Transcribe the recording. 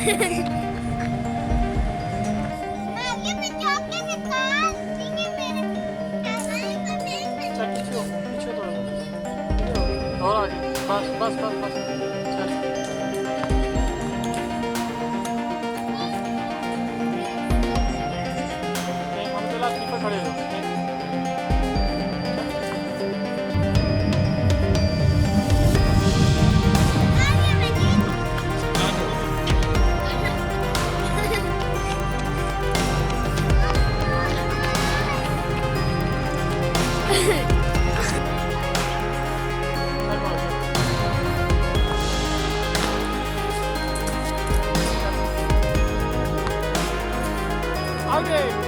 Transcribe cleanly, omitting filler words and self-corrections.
Çak geçiyor. Geçiyor doğru. Doğru. Bas bas bas bas. Çak. हम तो लास्ट पर खड़े हो आगे